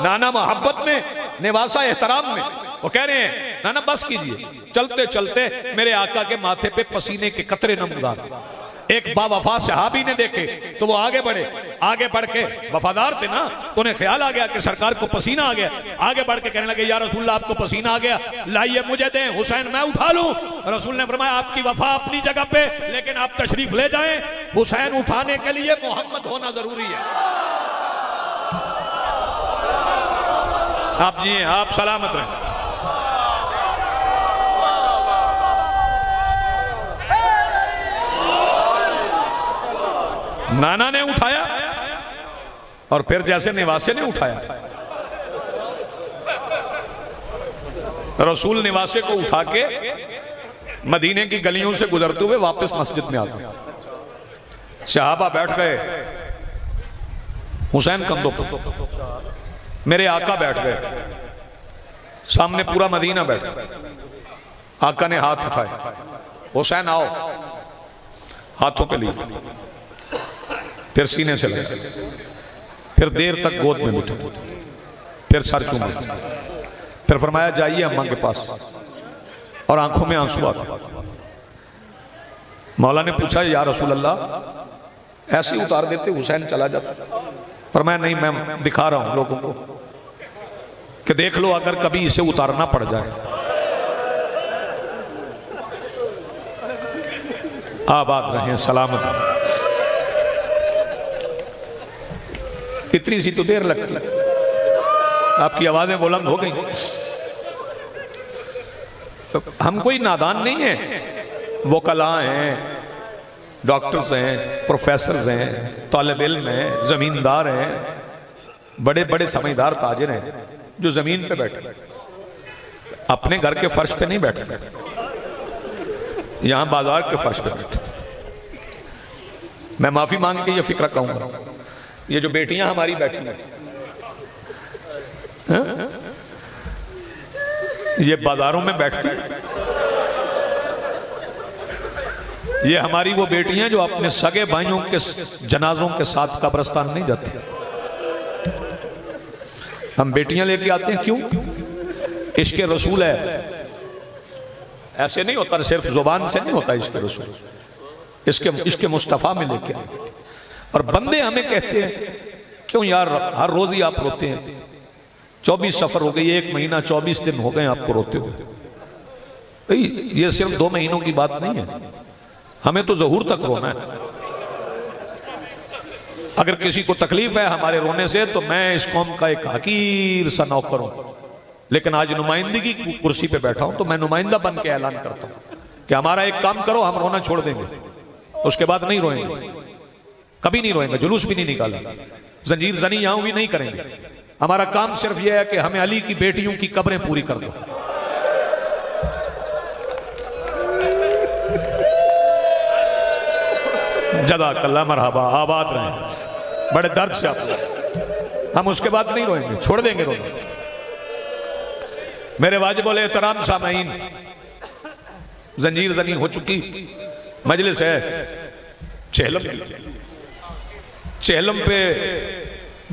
नाना मोहब्बत में, निवासा एहतराम में। वो कह रहे हैं नाना बस कीजिए। चलते चलते मेरे आका के माथे पे पसीने के कतरे नमूदार। एक बावफा सहाबी ने देखे तो वो आगे बढ़े, आगे बढ़ के वफादार थे ना, तो उन्हें ख्याल आ गया कि सरकार को पसीना आ गया। आगे बढ़ के कहने लगे या रसूलल्लाह आपको पसीना आ गया, लाइए मुझे दें, हुसैन मैं उठा लूं। रसूल ने फरमाया आपकी वफा अपनी जगह पे, लेकिन आप तशरीफ ले जाएं, हुसैन उठाने के लिए मोहम्मद होना जरूरी है। आप जी आप सलामत रहें। नाना ने उठाया और फिर जैसे निवासे ने उठाया, रसूल निवासे को उठा के मदीने की गलियों से गुजरते हुए वापस मस्जिद में आ गए। सहाबा बैठ गए, हुसैन कंधों पर, मेरे आका बैठ गए, सामने पूरा मदीना बैठ गया। आका ने हाथ उठाए, हुसैन आओ, हाथों पे लिए, फिर सीने से लगे, फिर देर तक गोद में बैठे, फिर सर चूमा, फिर फरमाया जाइए अम्मा के पास, और आंखों में आंसू आ गए। मौला ने पूछा या रसूल अल्लाह ऐसे ही उतार देते हुसैन चला जाता। फरमाया नहीं, मैं दिखा रहा हूं लोगों को कि देख लो अगर कभी इसे उतारना पड़ जाए। आबाद रहें, सलामत रहें। इतनी सी तो देर लगती, आपकी आवाजें बुलंद हो गई। तो हम कोई नादान नहीं है, वकला हैं, डॉक्टर्स हैं, प्रोफेसर हैं, तालिब इल्म हैं, जमींदार हैं, बड़े बड़े समझदार ताजिर हैं जो जमीन पे बैठे, अपने घर के फर्श पे नहीं बैठते, यहां बाजार के फर्श पे बैठे। मैं माफी मांग के ये फिक्र कहूंगा, ये जो बेटियां हमारी बैठी हैं, ये बाजारों में बैठती हैं, ये हमारी वो बेटियां जो अपने सगे भाइयों के जनाजों के साथ कब्रिस्तान नहीं जाती। हम बेटियां लेके आते हैं, क्यों? इश्क़ रसूल है। ऐसे नहीं होता, सिर्फ जुबान से नहीं होता इश्क़ रसूल, इसके मुस्तफ़ा में लेके आए। और बंदे हमें कहते हैं क्यों यार हर रोज ही आप रोते हैं, 24 सफर हो गई, 1 महीना 24 दिन हो गए आपको रोते हुए। भाई ये सिर्फ 2 महीनों की बात नहीं है, हमें तो ज़हूर तक रोना है। अगर किसी को तकलीफ है हमारे रोने से तो मैं इस कौम का एक हकीर सा नौकर हूं, लेकिन आज नुमाइंदगी की कुर्सी पे बैठा हूं तो मैं नुमाइंदा बन के ऐलान करता हूं कि हमारा एक काम करो, हम रोना छोड़ देंगे, उसके बाद नहीं रोएंगे, कभी नहीं रोएंगे, जुलूस भी नहीं निकालेंगे, जंजीर जनी यहां भी नहीं करेंगे। हमारा काम सिर्फ यह है कि हमें अली की बेटियों की कब्रें पूरी कर दो। जज़ाकल्लाह, मरहबा, आबाद रहें। बड़े दर्द से आप, हम उसके बाद नहीं रोएंगे, छोड़ देंगे रोना। मेरे वाजिबुल एहतराम सामईन, जंजीर जनी हो चुकी मजलिस है चेहलम पे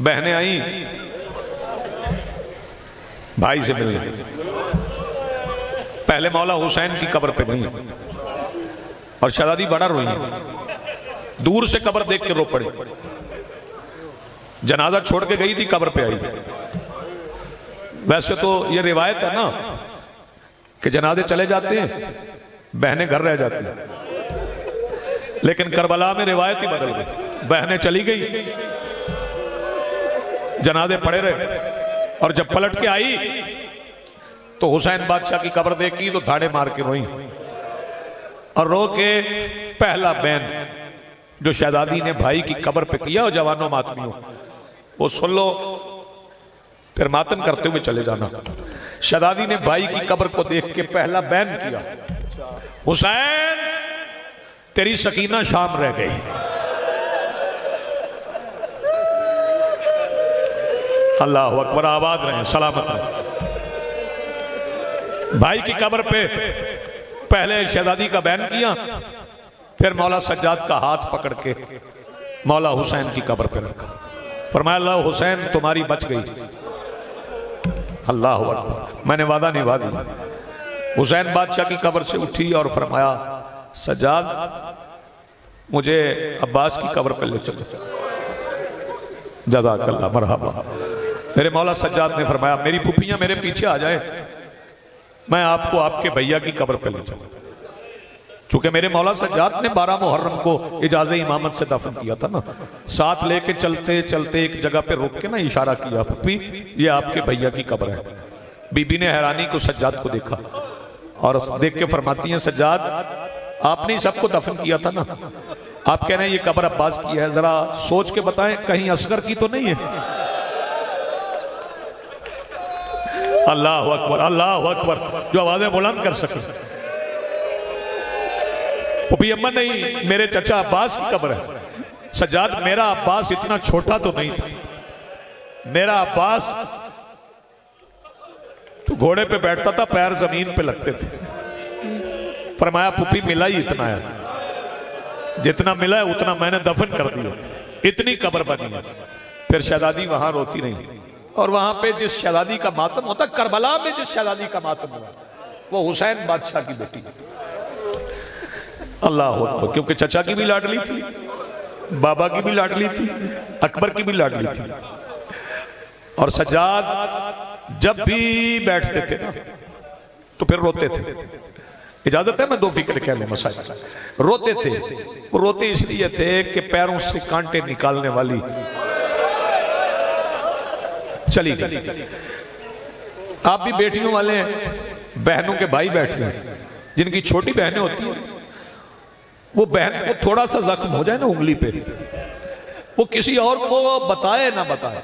बहनें आई भाई से मिलने, पहले मौला हुसैन की कब्र पे गई और शहजादी बड़ा रोई। दूर से कब्र देख के रो पड़ी। जनाजा छोड़ के गई थी, कब्र पे आई। वैसे तो ये रिवायत है ना कि जनाजे चले जाते हैं, बहनें घर रह जाती हैं, लेकिन करबला में रिवायत ही बदल गई। बहनें चली गई, जनाजे पड़े रहे, और जब पलट के आई तो हुसैन बादशाह की कब्र देखी तो धाड़े मार के रोई, और रो के पहला बैन जो शहजादी ने भाई की कब्र पे किया, और जवानों मातमियों वो सुन लो, फिर मातम करते हुए चले जाना। शहजादी ने भाई की कब्र को देख के पहला बैन किया, हुसैन तेरी सकीना शाम रह गई। अल्लाह अकबर, आबाद रहे, सलामत रहे। भाई की कब्र पे पहले शहजादी का बैन किया, फिर मौला सज्जाद का हाथ पकड़ के मौला हुसैन की कब्र पे रखा। फरमाया अल्लाह हुसैन तुम्हारी बच गई। अल्लाह अकबर, मैंने वादा निभा दिया। हुसैन बादशाह की कब्र से उठी और फरमाया सज्जाद मुझे अब्बास की कब्र पे ले चलो। जज़ाकल्लाह, मरहबा। मेरे मौला सज्जाद ने फरमाया मेरी पुपियां मेरे पीछे आ जाए, मैं आपको आपके भैया की कब्र पे ले चलूं। चूंकि मेरे मौला सज्जाद ने 12 मुहर्रम को इजाज़े इमामत से दफन किया था ना, साथ लेके चलते चलते एक जगह पे रोक के ना इशारा किया, पुप्पी ये आपके भैया की कब्र है। बीबी ने हैरानी को सज्जाद को देखा और देख के फरमाती हैं सज्जाद आपने सबको दफन किया था ना, आप कह रहे हैं ये कब्र अब्बास की है, जरा सोच के बताएं कहीं असगर की तो नहीं है। अल्लाह अकबर, अल्लाह अकबर, जो आवाजें बुलंद कर सके। पुप्पी अम्मा नहीं, मेरे चचा अब्बास की कब्र है। सज्जाद मेरा अब्बास इतना छोटा तो नहीं था, मेरा अब्बास तो घोड़े पे बैठता था, पैर जमीन पे लगते थे। फरमाया पुप्पी मिला ही इतना है, जितना मिला है उतना मैंने दफन कर दिया, इतनी कब्र बनी है। फिर शहजादी वहां रोती नहीं, और वहां पे जिस शहजादी का मातम होता, करबला में जिस शहजादी का मातम हुआ वो हुसैन बादशाह की बेटी है। अल्लाह अकबर, क्योंकि चचा की भी लाडली थी, बाबा की भी लाडली थी, अकबर की भी लाडली थी। और सज्जाद जब भी बैठते थे ना तो फिर रोते थे। इजाजत है मैं दो फिक्र कह लूं मसाइल। रोते थे, रोते इसलिए थे कि पैरों से कांटे निकालने वाली चली गई। आप भी बेटियों वाले हैं, बहनों के भाई बैठे हैं, जिनकी छोटी बहनें होती हैं, वो बहन को थोड़ा सा जख्म हो जाए ना उंगली पे, वो किसी और को बताए ना बताए,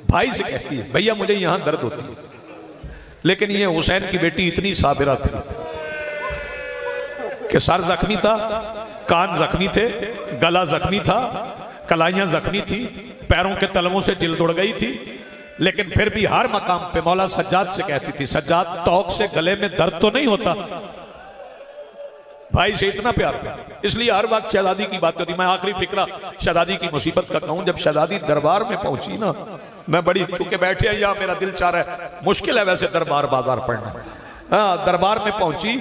भाई से कहती है भैया मुझे यहां दर्द होती है। लेकिन ये हुसैन की बेटी इतनी साबिरा थी कि सर जख्मी था, कान जख्मी थे, गला जख्मी था, कलाइयां जख्मी थी, पैरों के तलवों से जिल्द उड़ गई थी, लेकिन फिर भी हर मकाम पे मौला सज्जाद से कहती थी सज्जाद तौक से गले में दर्द तो नहीं होता। भाई से इतना प्यार था, इसलिए हर वक्त शहजादी की बात होती। मैं आखिरी फिक्रा शहजादी की मुसीबत का कहूं, जब शहजादी दरबार में पहुंची ना, मैं बड़ी चुके बैठे या मेरा दिल चाह रहा है, मुश्किल है वैसे दरबार बाजार पढ़ना। हाँ, दरबार में पहुंची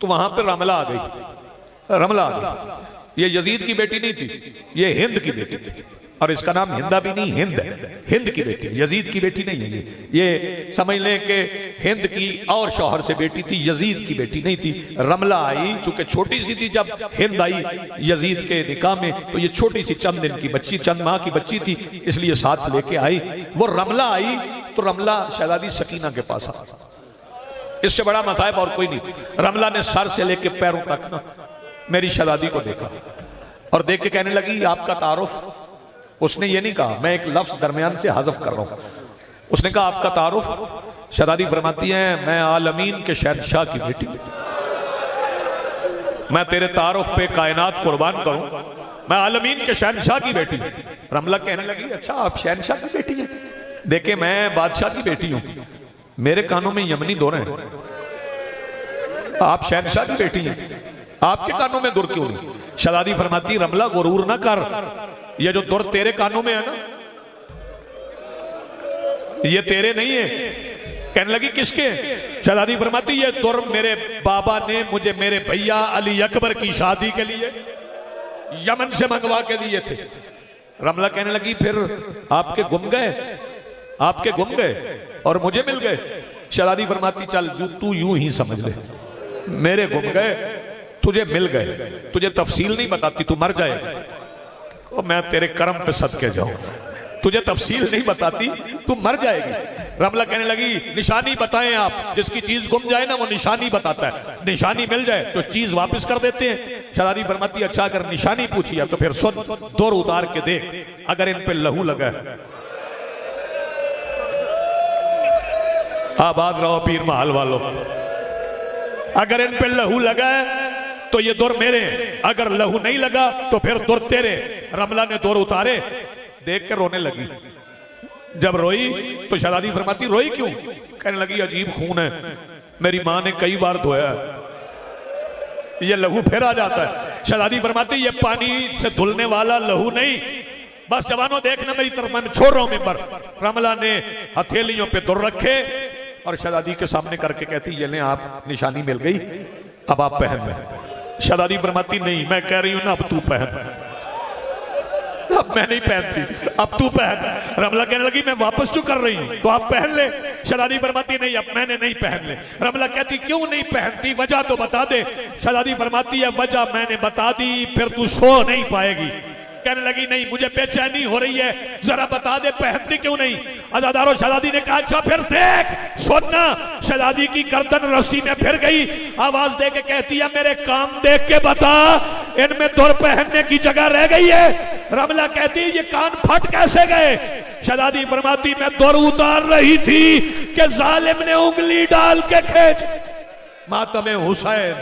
तो वहां पर रमला आ गई। रमला आ गई, ये यजीद की बेटी नहीं थी, ये हिंद की बेटी थी, और इसका नाम हिंदा भी नहीं, हिंद है, हिंद की बेटी, यजीद की बेटी नहीं है। ये समझ लें कि हिंद की और शौहर से बेटी थी, यजीद की बेटी नहीं थी। रमला आई, चूंकि छोटी सी थी जब हिंद आई यजीद के निकाह में, तो ये छोटी सी चंद दिन की बच्ची, चंद माह की बच्ची थी, इसलिए साथ लेके आई। वो रमला आई तो रमला शहजादी सकीना के पास आ, इससे बड़ा मसाइब और कोई नहीं। रमला ने सर से लेके पैरों तक ना मेरी शहजादी को देखा, और देख के कहने लगी आपका तारुफ। उसने ये नहीं कहा, मैं एक लफ्ज दरमियान से हज़फ कर रहा हूं, उसने कहा आपका तारुफ। शहजादी फरमाती है मैं आलमीन के शहनशाह की बेटी, मैं तेरे तारुफ पे कायनात कुर्बान करूं, मैं आलमीन के शहनशाह की बेटी। रमला कहने लगी अच्छा आप शहनशाह की बेटी हैं? देखे मैं बादशाह की बेटी हूं, मेरे कानों में यमनी दौरे हैं, आप शहनशाह की बेटी हैं, आपके कानों में दुर क्यों नहीं? शहजादी फरमाती रमला गुरूर ना कर, ये जो दुर तेरे कानों में है ना, ये तेरे नहीं है। कहने लगी किसके? शहजादी फरमाती ये दुर मेरे बाबा ने मुझे मेरे भैया अली अकबर की शादी के लिए यमन से मंगवा के दिए थे। रमला कहने लगी फिर आपके गुम गए और मुझे मिल गए। शहजादी फरमाती चल तू यूं ही समझ ले, मेरे गुम गए तुझे मिल गए, तुझे तफसील नहीं बताती, तू मर जाएगा। और मैं तेरे कर्म पे सदके जाऊं, तुझे तफसील नहीं बताती, तू मर जाएगी। रमला कहने लगी निशानी बताएं आप, जिसकी चीज गुम जाए ना वो निशानी बताता है, निशानी मिल जाए तो चीज वापस कर देते हैं। शहजादी फरमाती अच्छा अगर निशानी पूछी है तो फिर सुन, दौर उतार के देख, अगर इन पे लहू लगा है, आबाद रहो पीर महल वालों, अगर इन पे लहू लगा है तो ये दौर मेरे, अगर लहू नहीं लगा तो फिर दौर तेरे। रमला ने दौर उतारे, देख के रोने लगी। जब रोई तो शहजादी फरमाती रोई क्यों? कहने लगी अजीब खून है, मेरी मां ने कई बार धोया है, ये लहू फिर आ जाता है। शहजादी फरमाती ये पानी से धुलने वाला लहू नहीं, बस जवानों देखना मेरी तरफ, मैं छोड़ रहा हूं मिंबर। रमला ने हथेलियों पे दुर रखे और शहजादी के सामने करके कहती ये ले आप, निशानी मिल गई, अब आप पहन लें। शहजादी फरमाती नहीं, मैं कह रही हूं ना अब तू पहन, अब मैं नहीं पहनती, अब तू पहन। रमला कहने लगी मैं वापस क्यों कर रही हूं, तो आप पहन ले। शहजादी फरमाती नहीं अब मैंने नहीं पहन ले। रमला कहती क्यों नहीं पहनती, वजह तो बता दे। शहजादी फरमाती है वजह मैंने बता दी, फिर तू सो नहीं पाएगी। कहने लगी नहीं मुझे बेचैनी हो रही है, जरा बता दे पहनती क्यों नहीं। अजादारों शहजादी ने कहा अच्छा फिर देख सुनना। शहजादी की गर्दन रस्सी में फिर गई, आवाज दे के कहती है मेरे काम देख के बता, इनमें दुर पहनने की जगह रह गई है। रमला कहती ये कान फट कैसे गए? शहजादी फरमाती मैं दुर उतार रही थी कि जालिम ने उंगली डाल के खींच। मातमे हुसैन